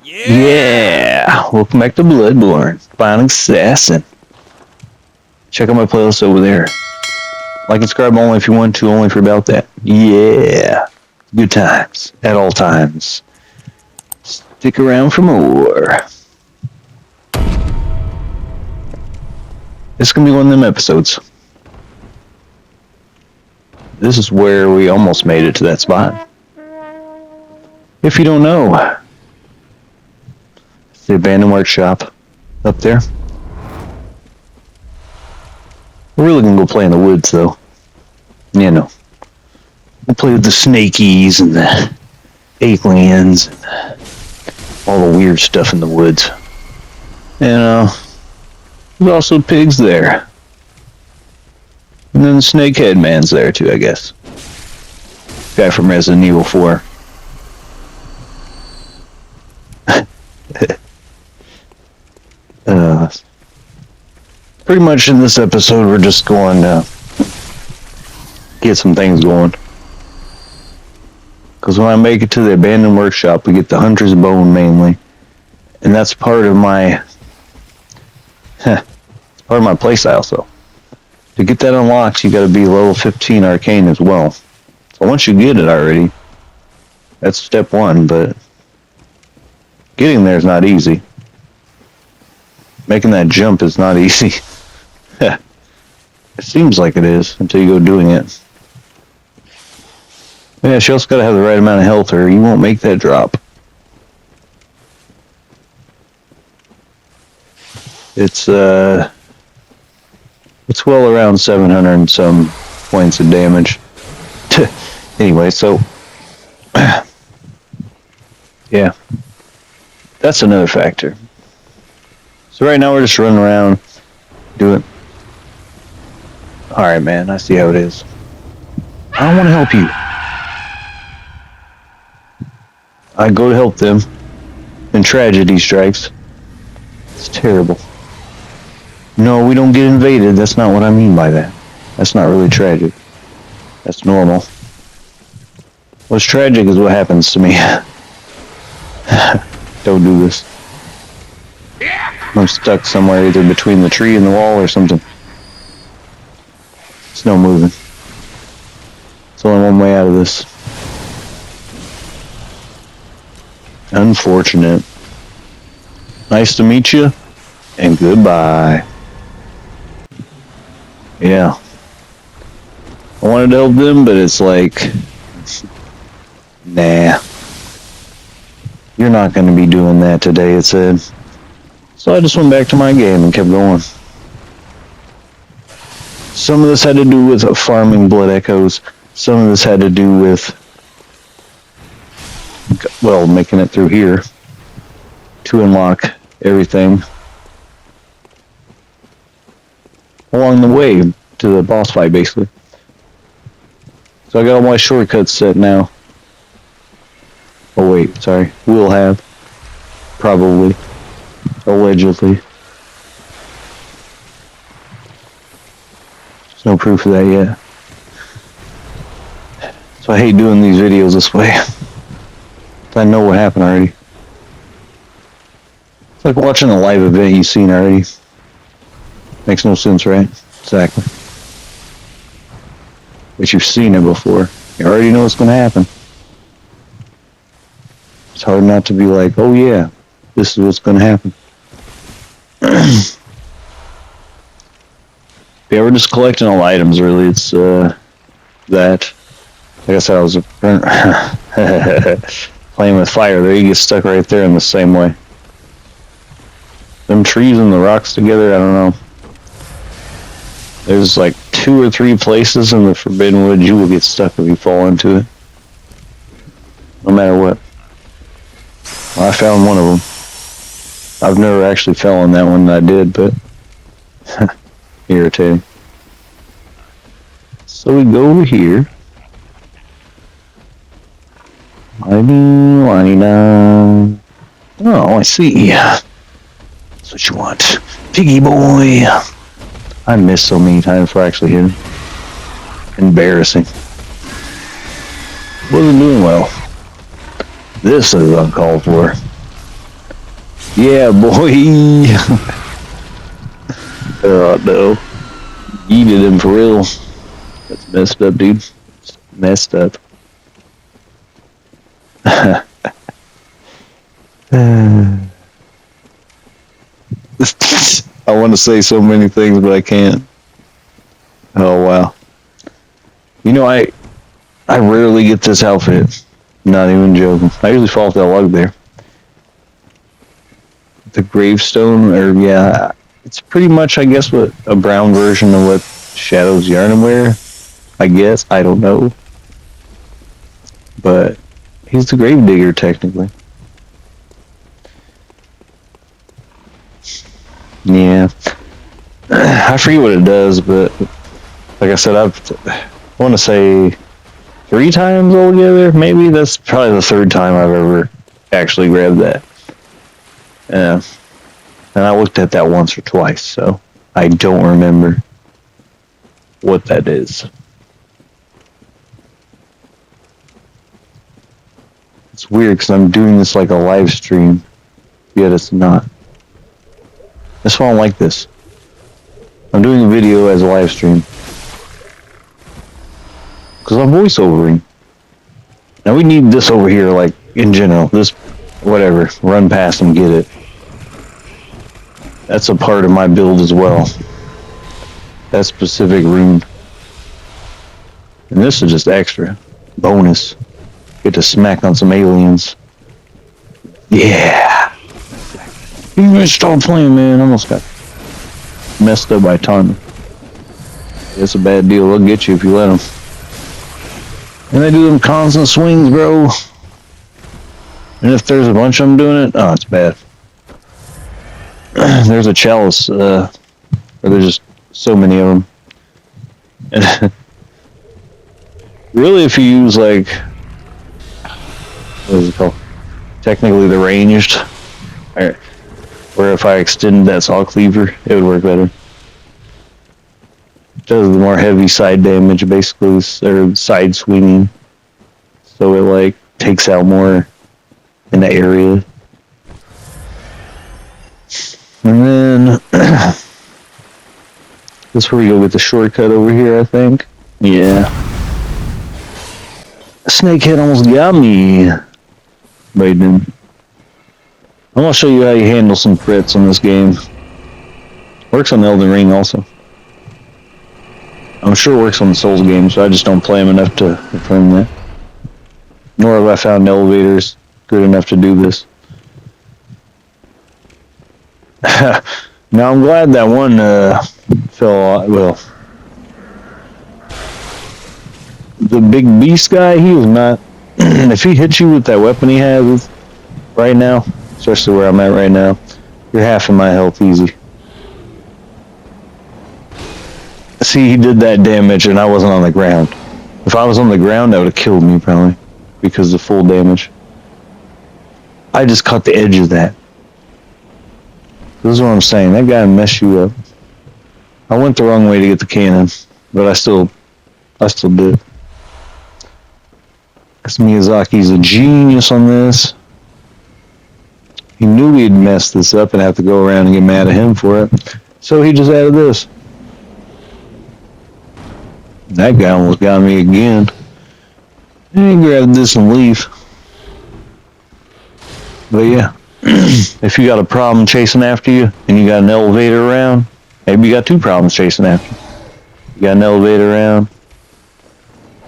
Yeah! Welcome back to Bloodborne. Final Assassin. Check out my playlist over there. Like and subscribe only if you want to, only for about that. Yeah! Good times. At all times. Stick around for more. This is gonna be one of them episodes. This is where we almost made it to that spot. If you don't know, it's the abandoned workshop up there. We're really gonna go play in the woods though. You know. We'll play with the snakies and the aliens and all the weird stuff in the woods. And there's also pigs there. And then the snakehead man's there too, I guess. Guy from Resident Evil 4. Pretty much in this episode we're just going to get some things going. Because when I make it to the abandoned workshop, we get the hunter's bone mainly. And that's part of my it's part of my playstyle, so to get that unlocked you gotta be level 15 arcane as well. So once you get it already, that's step one, but getting there is not easy. Making that jump is not easy. It seems like it is until you go doing it. Yeah, she also gotta have the right amount of health or you won't make that drop. It's well around 700 and some points of damage. Anyway, so yeah, that's another factor. So right now we're just running around, do it. Alright man, I see how it is. I don't want to help you. I go to help them, and tragedy strikes. It's terrible. No, we don't get invaded, that's not what I mean by that. That's not really tragic. That's normal. What's tragic is what happens to me. Don't do this. I'm stuck somewhere either between the tree and the wall or something. It's no moving. It's only one way out of this. Unfortunate. Nice to meet you, and goodbye. Yeah. I wanted to help them, but it's like, nah. You're not going to be doing that today, it said. So I just went back to my game and kept going. Some of this had to do with farming blood echoes. Some of this had to do with, well, making it through here to unlock everything along the way to the boss fight, basically. So I got all my shortcuts set now. Oh wait, sorry. Will have. Probably. Allegedly. There's no proof of that yet. So I hate doing these videos this way. I know what happened already. It's like watching a live event you've seen already. Makes no sense, right? Exactly. But you've seen it before. You already know what's going to happen. It's hard not to be like, oh yeah, this is what's going to happen. Yeah, we're just collecting all items, really. It's, that. Like I said, I was playing with fire. There, you get stuck right there in the same way. Them trees and the rocks together, I don't know. There's like 2 or 3 places in the Forbidden Wood you will get stuck if you fall into it. No matter what. Well, I found one of them. I've never actually fell on that one I did, but irritating. So we go over here. Oh, I see. That's what you want. Piggy boy. I missed so many times before I actually hit him. Embarrassing. Wasn't doing well. This is uncalled for. Yeah, boy. Oh no. Yeeted him for real. That's messed up, dude. It's messed up. I want to say so many things, but I can't. Oh wow. You know, I rarely get this outfit. Not even joking. I usually fall off that log there. The gravestone, or yeah, it's pretty much, I guess, what a brown version of what Shadow's Yarn wear. I guess, I don't know, but he's the gravedigger technically. Yeah, I forget what it does, but like I said, I want to say 3 times altogether. Maybe that's probably the third time I've ever actually grabbed that. Yeah, and I looked at that once or twice, so I don't remember what that is. It's weird because I'm doing this like a live stream, yet it's not. That's why I don't like this. I'm doing a video as a live stream. Because I'm voiceovering. Now we need this over here, like, in general. This, whatever. Run past them, get it. That's a part of my build as well. That specific rune. And this is just extra. Bonus. Get to smack on some aliens. Yeah! You guys stop playing, man. I almost got messed up by Tanya. It's a bad deal. They'll get you if you let them. And they do them constant swings, bro. And if there's a bunch of them doing it, oh, it's bad. There's a chalice, where there's just so many of them. And really, if you use, like, what is it called? Technically the ranged, or if I extended that saw cleaver, it would work better. It does the more heavy side damage, basically, or side swinging. So it, like, takes out more in the area. And then, this is where we go with the shortcut over here, I think. Yeah. Snakehead almost got me. But he didn't. I'm going to show you how you handle some crits in this game. Works on Elden Ring also. I'm sure it works on the Souls games, so I just don't play them enough to confirm that. Nor have I found elevators good enough to do this. Now I'm glad that one fell, well, the big beast guy, he was not, if he hits you with that weapon he has right now, especially where I'm at right now, you're half of my health easy. See, he did that damage and I wasn't on the ground. If I was on the ground, that would have killed me probably, because of full damage. I just caught the edge of that. This is what I'm saying, that guy messed you up. I went the wrong way to get the cannon, but I still did. Because Miyazaki's a genius on this. He knew he'd mess this up and have to go around and get mad at him for it. So he just added this. That guy almost got me again. And he grabbed this and leave. But yeah, if you got a problem chasing after you and you got an elevator around, maybe you got 2 problems chasing after you. You got an elevator around,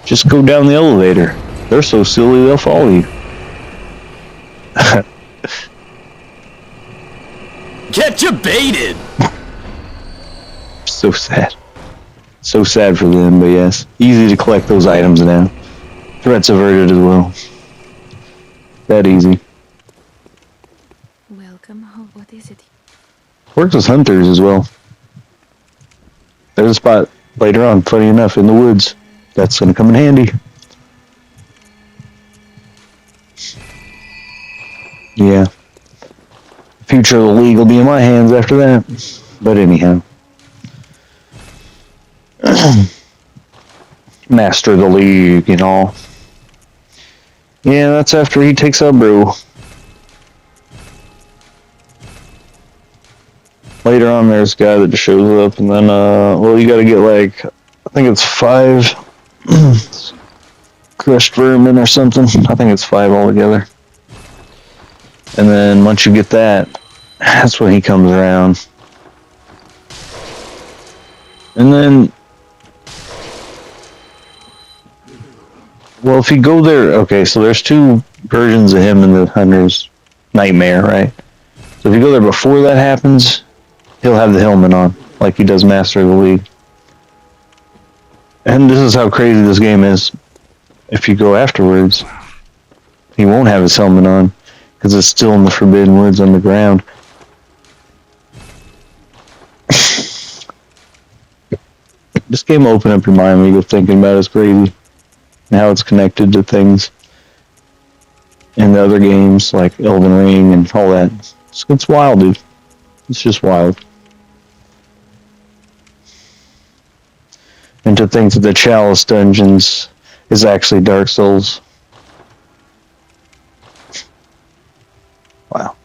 just go down the elevator. They're so silly they'll follow you. Get you baited! So sad. So sad for them, but yes. Easy to collect those items now. Threats averted as well. That easy. Welcome home. What is it? Works with hunters as well. There's a spot later on, funny enough, in the woods. That's gonna come in handy. Yeah. The future of the league will be in my hands after that. But anyhow. Master of the league, you know. Yeah, that's after he takes out Brew. later on, there's a guy that just shows up, and then, well, you gotta get, like, I think it's 5 crushed vermin or something. I think it's 5 altogether. And then once you get that, that's when he comes around. And then, well, if you go there, okay, so there's 2 versions of him in the Hunter's Nightmare, right? So if you go there before that happens, he'll have the helmet on, like he does Master of the League. And this is how crazy this game is. If you go afterwards, he won't have his helmet on, because it's still in the Forbidden Woods underground. This game will open up your mind when you go thinking about it. It's crazy. And how it's connected to things in the other games, like Elden Ring and all that. It's wild, dude. It's just wild. And to think that the Chalice Dungeons is actually Dark Souls. Wow.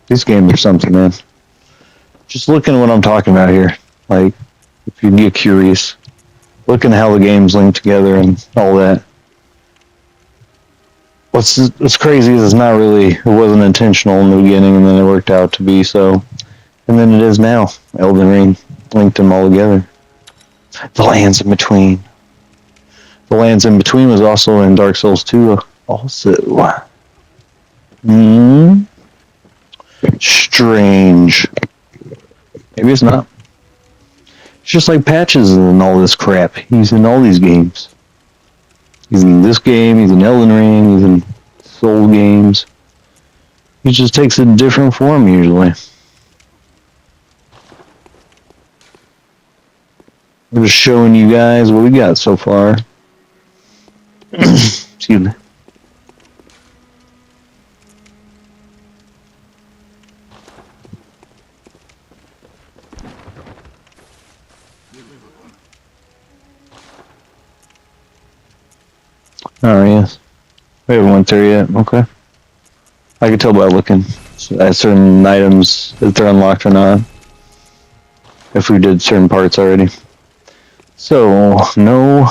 These games are something, man. Just looking at what I'm talking about here. Like, if you get curious, looking at how the games link together and all that. What's crazy is it wasn't intentional in the beginning, and then it worked out to be so. And then it is now. Elden Ring linked them all together. The Lands in Between. The Lands in Between was also in Dark Souls 2. Also. Strange. Maybe it's not. It's just like Patches and all this crap. He's in all these games. He's in this game, he's in Elden Ring, he's in Soul games. He just takes a different form usually. I'm just showing you guys what we got so far. Excuse me. Oh, yes. We haven't went there yet. Okay. I can tell by looking at certain items if they're unlocked or not. If we did certain parts already. So, no.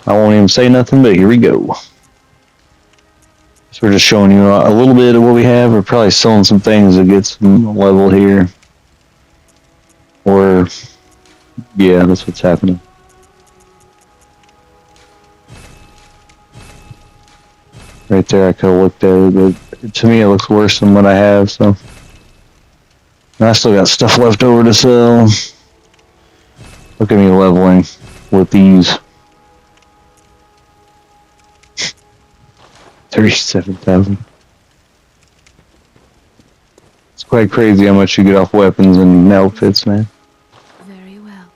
I won't even say nothing, but here we go. So we're just showing you a little bit of what we have. We're probably selling some things to get some level here. Or, yeah, that's what's happening. Right there, I could have looked at it, but to me it looks worse than what I have, so. And I still got stuff left over to sell. Look at me leveling with these. 37,000. It's quite crazy how much you get off weapons and outfits, man. Very well.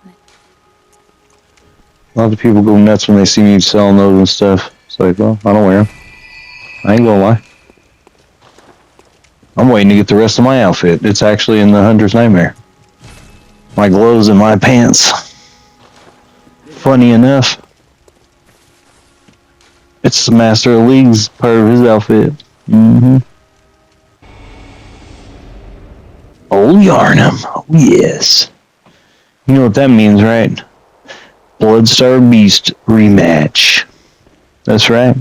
A lot of people go nuts when they see me selling those and stuff. It's like, well, I don't wear them. I ain't gonna lie. I'm waiting to get the rest of my outfit. It's actually in the Hunter's Nightmare. My gloves and my pants. Funny enough, it's the Master of the League's part of his outfit. Old Yarnum. Oh, yes. You know what that means, right? Bloodstar Beast rematch. That's right.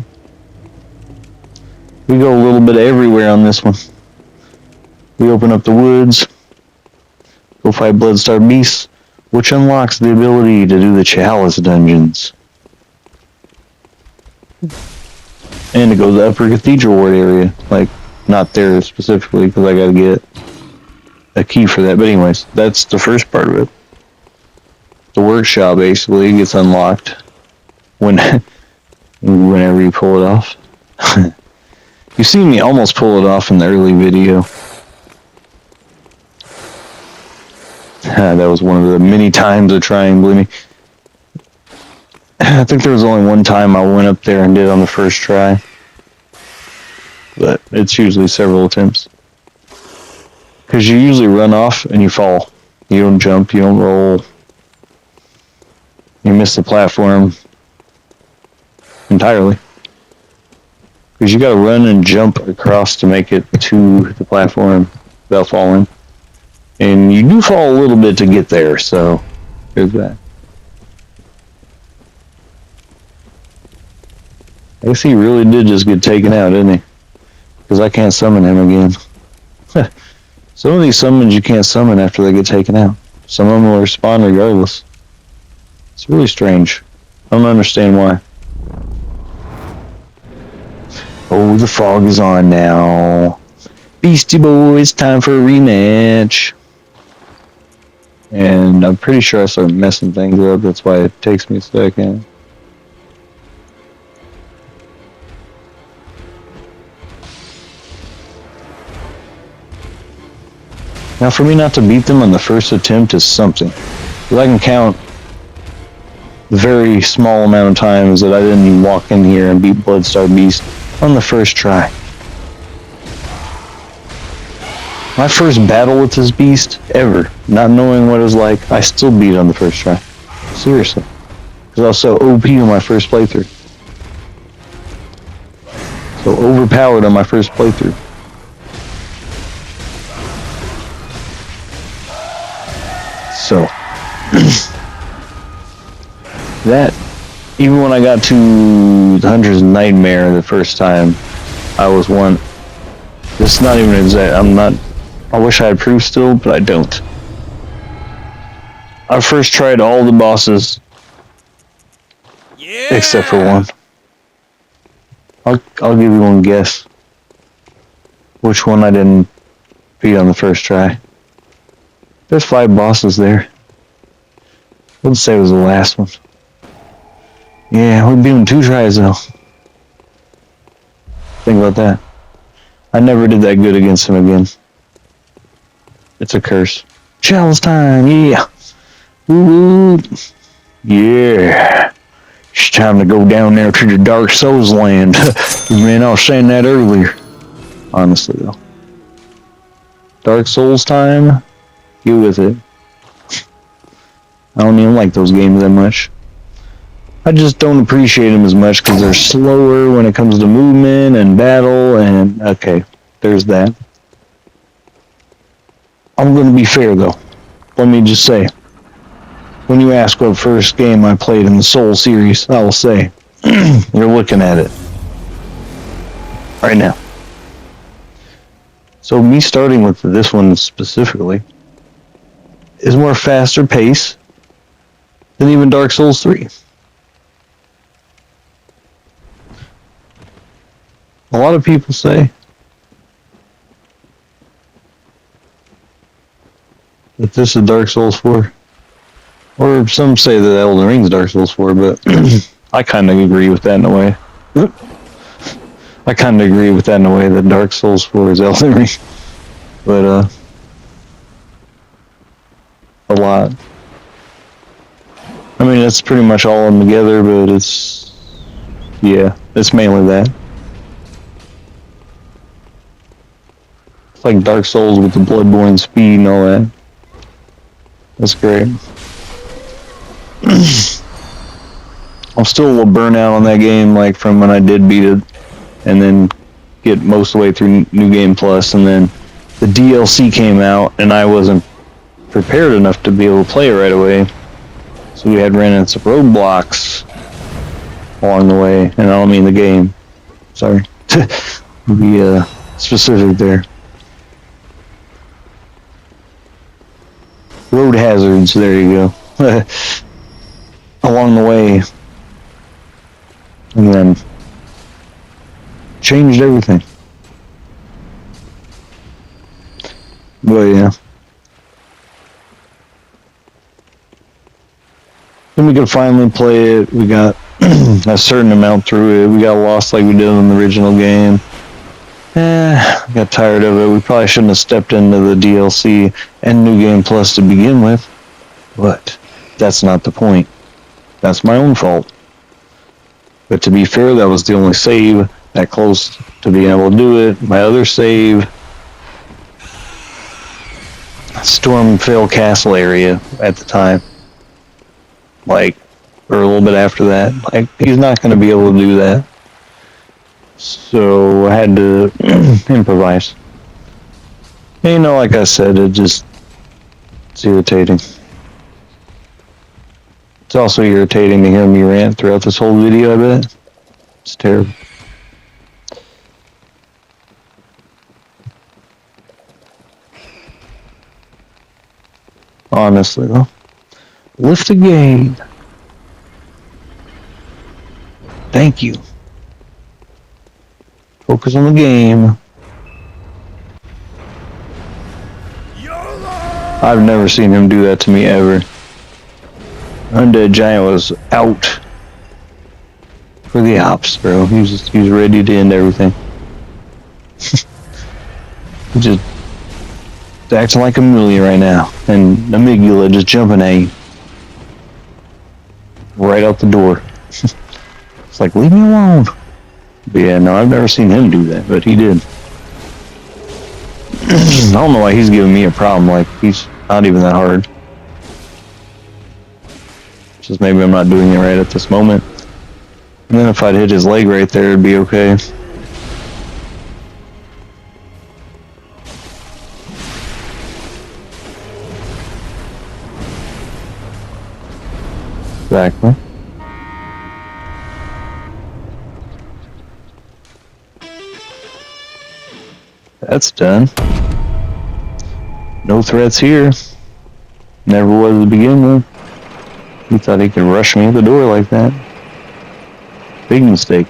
We go a little bit everywhere on this one. We open up the woods, go fight Bloodstar Beasts, which unlocks the ability to do the Chalice dungeons. And to go to the Upper Cathedral Ward area. Like, not there specifically, because I gotta get a key for that. But anyways, that's the first part of it. The workshop basically gets unlocked whenever you pull it off. You see me almost pull it off in the early video. That was one of the many times of trying, believe me. I think there was only one time I went up there and did on the first try. But it's usually several attempts. Because you usually run off and you fall. You don't jump, you don't roll. You miss the platform entirely. Because you gotta run and jump across to make it to the platform without falling. And you do fall a little bit to get there, so there's that. I guess he really did just get taken out, didn't he? Because I can't summon him again. Some of these summons you can't summon after they get taken out. Some of them will respond regardless. It's really strange. I don't understand why. Oh, the fog is on now. Beastie Boys, time for a rematch. And I'm pretty sure I started messing things up. That's why it takes me a second. Now, for me not to beat them on the first attempt is something. Because I can count the very small amount of times that I didn't even walk in here and beat Bloodstar Beast on the first try. My first battle with this beast ever, not knowing what it was like, I still beat it on the first try. Seriously. Because I was so OP on my first playthrough. So overpowered on my first playthrough. So, that, even when I got to the Hunter's Nightmare the first time, I was one. This is not even exact. I wish I had proof still, but I don't. I first tried all the bosses, except for one. I'll give you one guess. Which one I didn't beat on the first try. There's 5 bosses there. Let's say it was the last one. Yeah, we beat him 2 tries though. Think about that. I never did that good against him again. It's a curse. Challenge time, yeah. Woo! Yeah. It's time to go down there to the Dark Souls land. Man, I was saying that earlier. Honestly though. Dark Souls time? Get with it. I don't even like those games that much. I just don't appreciate them as much because they're slower when it comes to movement and battle and... Okay, there's that. I'm going to be fair though. Let me just say. When you ask what first game I played in the Soul series, I will say, you're looking at it. Right now. So me starting with this one specifically is more faster pace than even Dark Souls 3. A lot of people say that this is Dark Souls 4. Or some say that Elden Ring's Dark Souls 4, but I kind of agree with that in a way. I kind of agree with that in a way that Dark Souls 4 is Elden Ring. But, a lot. I mean, it's pretty much all of them together, but it's... Yeah, it's mainly that. It's like Dark Souls with the Bloodborne speed and all that. That's great. I'm still a little burnt out on that game, like from when I did beat it, and then get most of the way through New Game Plus, and then the DLC came out, and I wasn't prepared enough to be able to play it right away. So we had ran into some roadblocks along the way, and I don't mean the game. Sorry. Be specific there. Road hazards, there you go. Along the way. And then changed everything. But yeah. Then we could finally play it. We got a certain amount through it. We got lost like we did in the original game. Got tired of it. We probably shouldn't have stepped into the DLC and New Game Plus to begin with. But that's not the point. That's my own fault. But to be fair, that was the only save that close to being able to do it. My other save, Stormvale Castle area at the time. Like, or a little bit after that. Like, he's not going to be able to do that. So I had to improvise. And, you know, like I said, it just It's irritating. It's also irritating to hear me rant throughout this whole video, I bet. It's terrible. Honestly, though. Lift the gate. Thank you. Focus on the game. I've never seen him do that to me ever. Undead Giant was out for the ops, bro. He was ready to end everything. He just acting like a million right now, and Amygdala just jumping at you right out the door. It's like, leave me alone. But yeah, no, I've never seen him do that, but he did. I don't know why he's giving me a problem. Like, he's not even that hard. Just maybe I'm not doing it right at this moment. And then if I'd hit his leg right there, it'd be okay. Exactly. That's done. No threats here. Never was to begin with. He thought he could rush me at the door like that. Big mistake.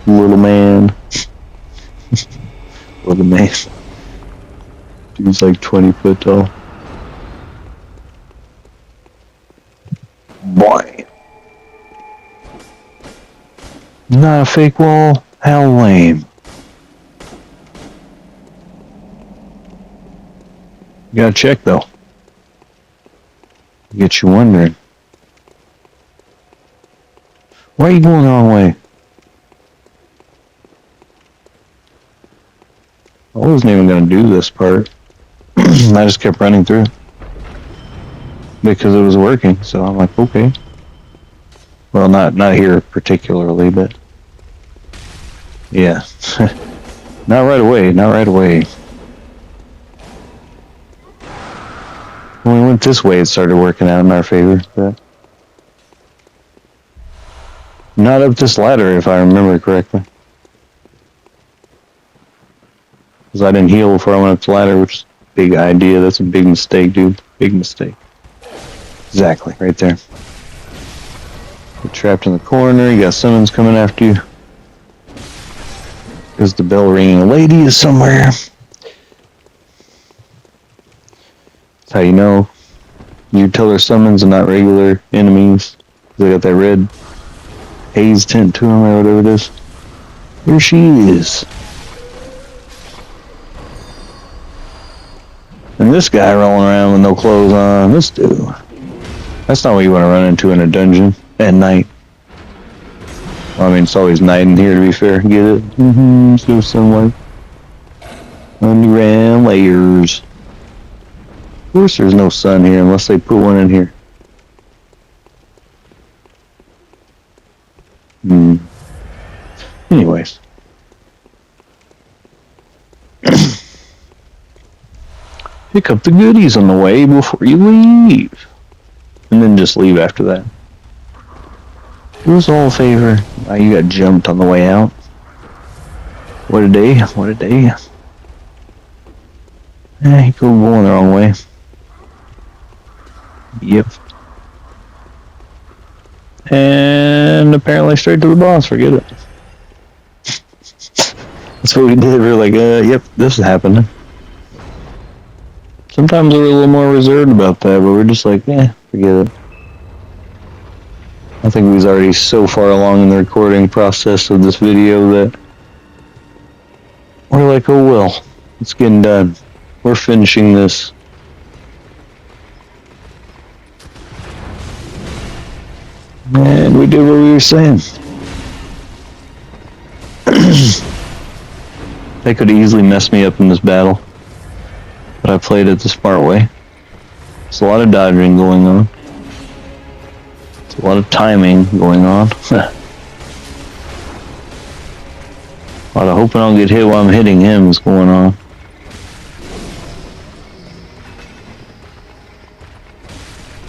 Little man. Little man. Dude's like 20 foot tall. Boy. Not a fake wall? How lame. You gotta check though. Get you wondering. Why are you going the wrong way? I wasn't even gonna do this part. I just kept running through. Because it was working, so I'm like, okay. Well, not here particularly, but yeah. Not right away, not right away. When we went this way, it started working out in our favor, but not up this ladder, if I remember correctly. Because I didn't heal before I went up the ladder, which is a big idea. That's a big mistake, dude. Big mistake. Exactly, right there. You're trapped in the corner, you got summons coming after you. Because the bell ringing lady is somewhere. That's how you know. You tell they're summons and not regular enemies. They got that red haze tint to them or whatever it is. Here she is. And this guy rolling around with no clothes on. This dude. That's not what you want to run into in a dungeon at night. Well, I mean, it's always night in here, to be fair. Get it? Let's go sunlight. Underground layers. Of course there's no sun here unless they put one in here. Anyways. Pick up the goodies on the way before you leave. And then just leave after that. Do us all a favor. You got jumped on the way out. What a day, what a day. You go going the wrong way. Yep. And apparently straight to the boss, forget it. That's what we did, we were like, yep, this is happening. Sometimes we're a little more reserved about that, but we're just like, forget it. I think we was already so far along in the recording process of this video that we're like, oh well, it's getting done. We're finishing this. And we did what we were saying. They could easily mess me up in this battle, but I played it the smart way. There's a lot of dodging going on. There's a lot of timing going on. A lot of hoping I'll get hit while I'm hitting him is going on.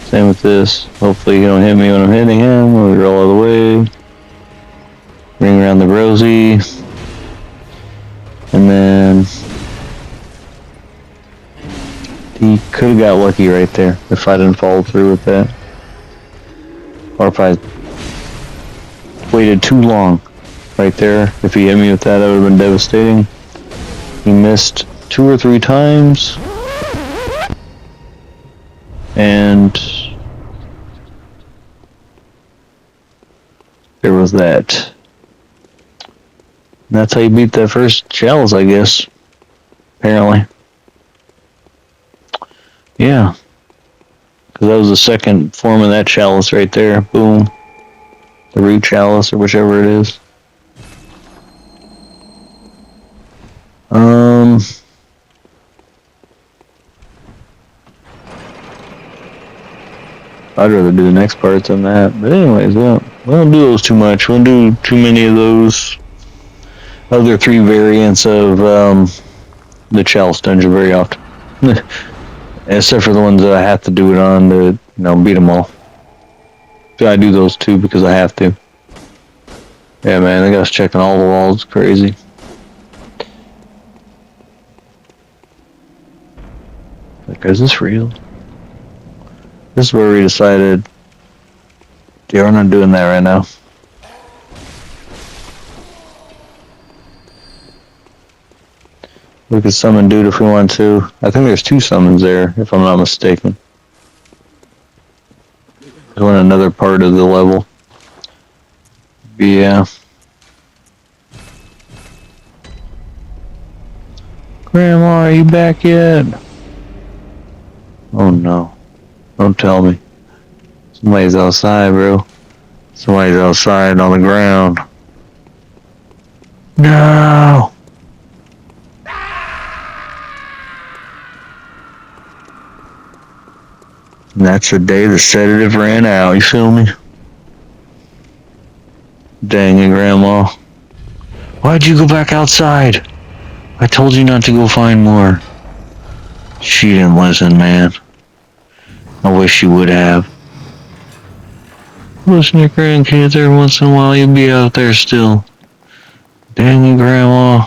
Same with this. Hopefully you don't hit me when I'm hitting him. We'll roll all the way. Ring around the rosy. And then he could have got lucky right there if I didn't follow through with that. Or if I waited too long right there. If he hit me with that, that would have been devastating. He missed 2 or 3 times. And there was that. And that's how you beat that first chalice, I guess. Apparently. Yeah. Because that was the second form of that chalice right there. Boom. The root chalice or whichever it is. I'd rather do the next parts than that. But anyways, we don't do those too much. We don't do too many of those other 3 variants of the chalice dungeon very often. Except for the ones that I have to do it on to, beat them all. So I do those 2 because I have to. Yeah, man, they got us checking all the walls. It's crazy. Like, is this real? This is where we decided, yeah, we're not doing that right now. We could summon dude if we want to. I think there's 2 summons there, if I'm not mistaken. Going another part of the level. Yeah. Grandma, are you back yet? Oh no. Don't tell me. Somebody's outside, bro. Somebody's outside on the ground. No! And that's the day the sedative ran out, you feel me? Dang it, Grandma. Why'd you go back outside? I told you not to go find more. She didn't listen, man. I wish she would have. Listen to your grandkids every once in a while, you'd be out there still. Dang it, Grandma.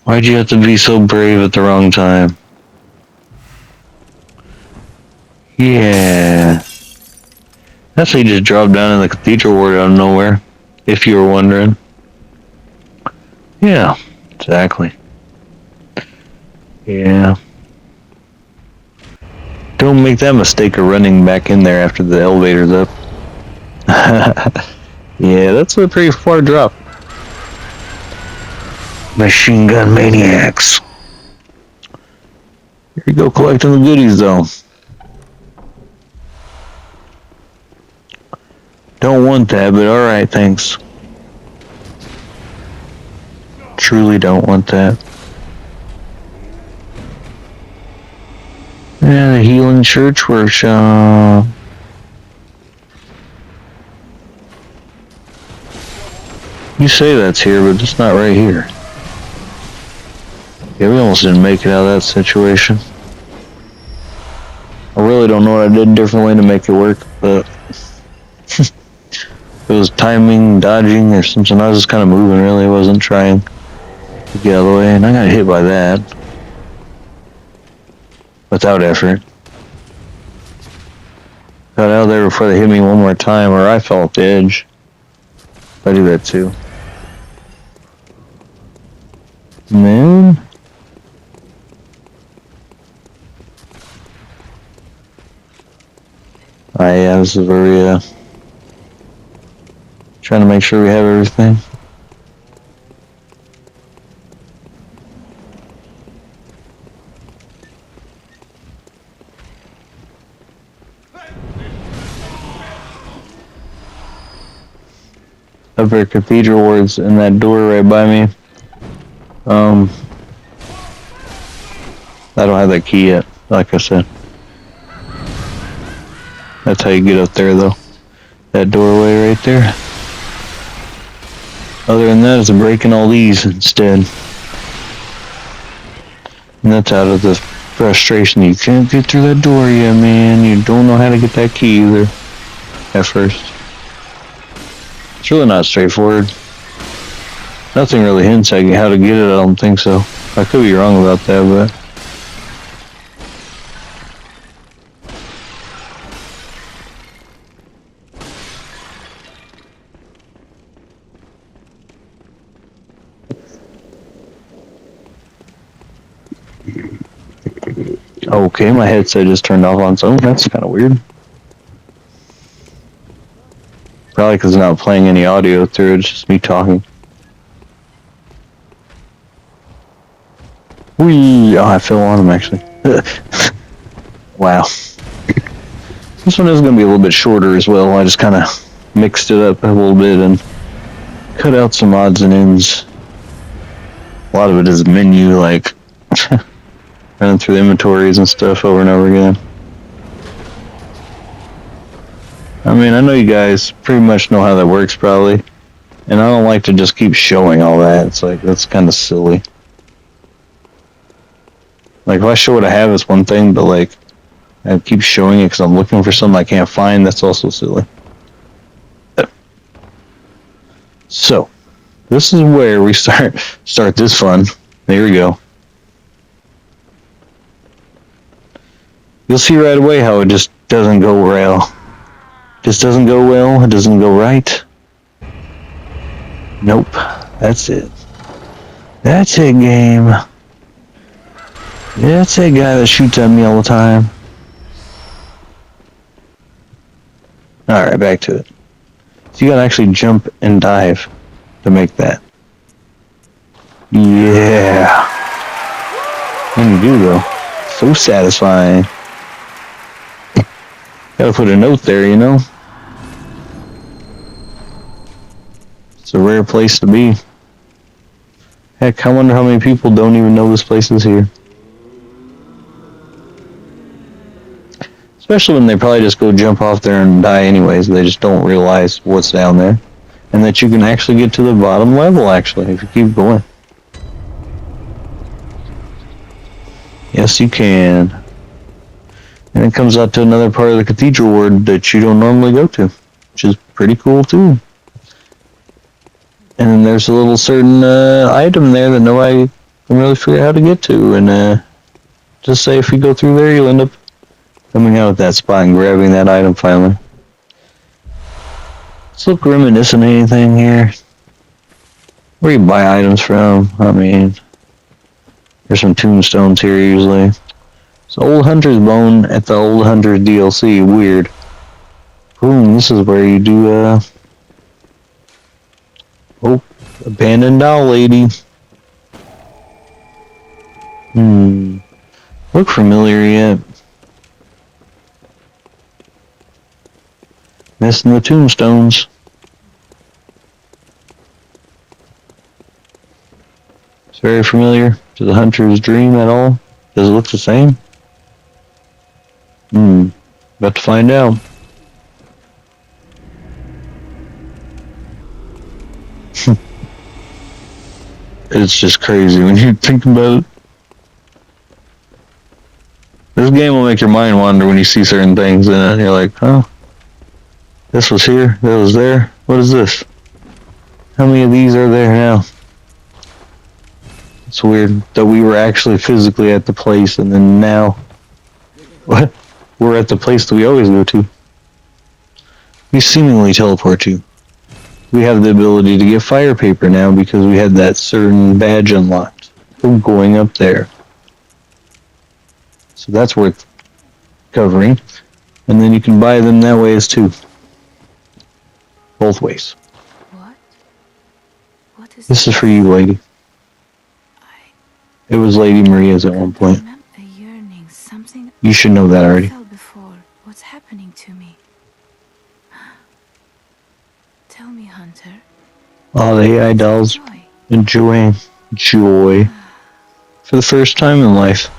Why'd you have to be so brave at the wrong time? Yeah. That's how you just drop down in the cathedral ward out of nowhere, if you were wondering. Yeah, exactly. Yeah. Don't make that mistake of running back in there after the elevator's up. Yeah, that's a pretty far drop. Machine gun maniacs. Here you go collecting the goodies though. Don't want that, but alright, thanks. Truly don't want that. Yeah, the Healing Church Workshop. You say that's here, but it's not right here. Yeah, we almost didn't make it out of that situation. I really don't know what I did differently to make it work, but it was timing, dodging, or something. I was just kind of moving, really. I wasn't trying to get out of the way, and I got hit by that. Without effort. Got out of there before they hit me one more time, or I fell off the edge. I do that too. Man. Yeah, this is where we, trying to make sure we have everything. Up at Cathedral Wards in that door right by me. I don't have that key yet, like I said. That's how you get up there though. That doorway right there. Other than that, it's breaking all these instead. And that's out of the frustration. You can't get through that door yet, man. You don't know how to get that key either. At first. It's really not straightforward. Nothing really hints at how to get it, I don't think so. I could be wrong about that, but... Okay, my headset just turned off on its own. That's kind of weird. Probably because it's not playing any audio through it. It's just me talking. Whee! Oh, I fell on him, actually. Wow. This one is going to be a little bit shorter as well. I just kind of mixed it up a little bit and cut out some odds and ends. A lot of it is menu, like... running through the inventories and stuff over and over again. I mean, I know you guys pretty much know how that works probably, and I don't like to just keep showing all that. It's like, that's kind of silly. Like, if I show what I have, it's one thing, but like, I keep showing it because I'm looking for something I can't find, that's also silly. So, this is where we start this fun. There we go. You'll see right away how it just doesn't go well. Just doesn't go well, it doesn't go right. Nope, that's it. That's it, game. That's that guy that shoots at me all the time. Alright, back to it. So you gotta actually jump and dive to make that. Yeah. And you do though. So satisfying. Gotta put a note there, you know? It's a rare place to be. Heck, I wonder how many people don't even know this place is here. Especially when they probably just go jump off there and die anyways. They just don't realize what's down there. And that you can actually get to the bottom level, actually, if you keep going. Yes, you can. And it comes out to another part of the cathedral ward that you don't normally go to, which is pretty cool too. And then there's a little certain item there that nobody can really figure out how to get to. And just say if you go through there, you'll end up coming out at that spot and grabbing that item finally. Let's look reminiscent of anything here. Where you buy items from? I mean, there's some tombstones here usually. So Old Hunter's Bone at the Old Hunter's DLC, weird. Boom, this is where you do, oh, abandoned doll lady. Look familiar yet? Missing the tombstones. It's very familiar to the Hunter's Dream at all. Does it look the same? About to find out. It's just crazy when you think about it. This game will make your mind wander when you see certain things and you're like, oh, this was here, that was there, what is this? How many of these are there now? It's weird that we were actually physically at the place and then now, what? We're at the place that we always go to. We seemingly teleport to. We have the ability to get fire paper now because we had that certain badge unlocked from going up there. So that's worth covering. And then you can buy them that way as too. Both ways. What is this is for you, lady. It was Lady Maria's at one point. A yearning, something You should know that already. I felt before. What's happening to me? Tell me, Hunter. Oh, the AI dolls Joy. joy for the first time in life.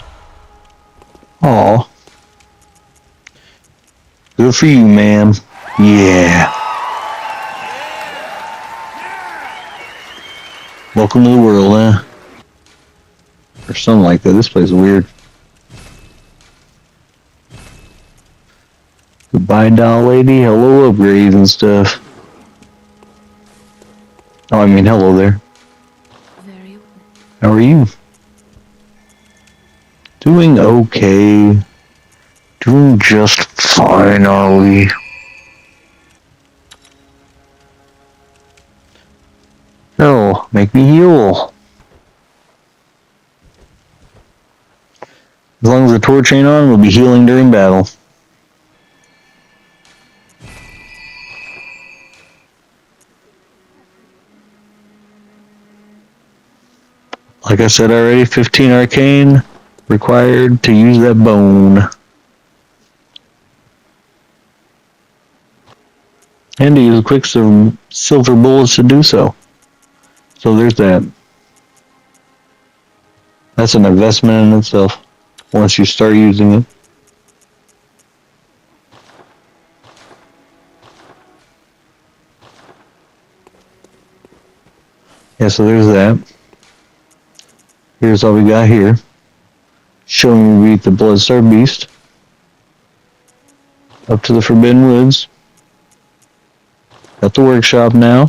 Aw. Good for you, ma'am. Yeah. Welcome to the world, huh? Or something like that. This place is weird. Bye, doll lady. Hello, upgrades and stuff. Oh, I mean, hello there. Very well. How are you? Doing okay. Doing just fine, are we? No, make me heal. As long as the torch ain't on, we'll be healing during battle. Like I said already, 15 arcane required to use that bone. And to use quick silver bullets to do so. So there's that. That's an investment in itself, once you start using it. Yeah, so there's that. Here's all we got here. Showing we beat the Bloodstar Beast. Up to the Forbidden Woods. At the workshop now.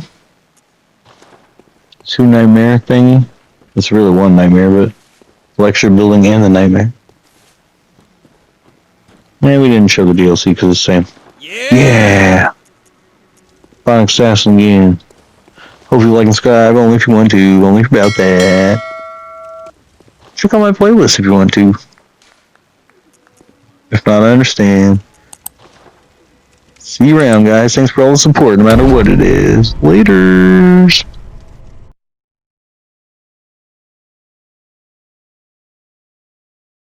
2 nightmare thingy. It's really 1 nightmare, but lecture building and the nightmare. And we didn't show the DLC because it's the same. Yeah! Sonic Assassin again. Hope you like and subscribe, only if you want to, only about that. Check out my playlist if you want to. If not, I understand. See you around, guys. Thanks for all the support, no matter what it is. Laters!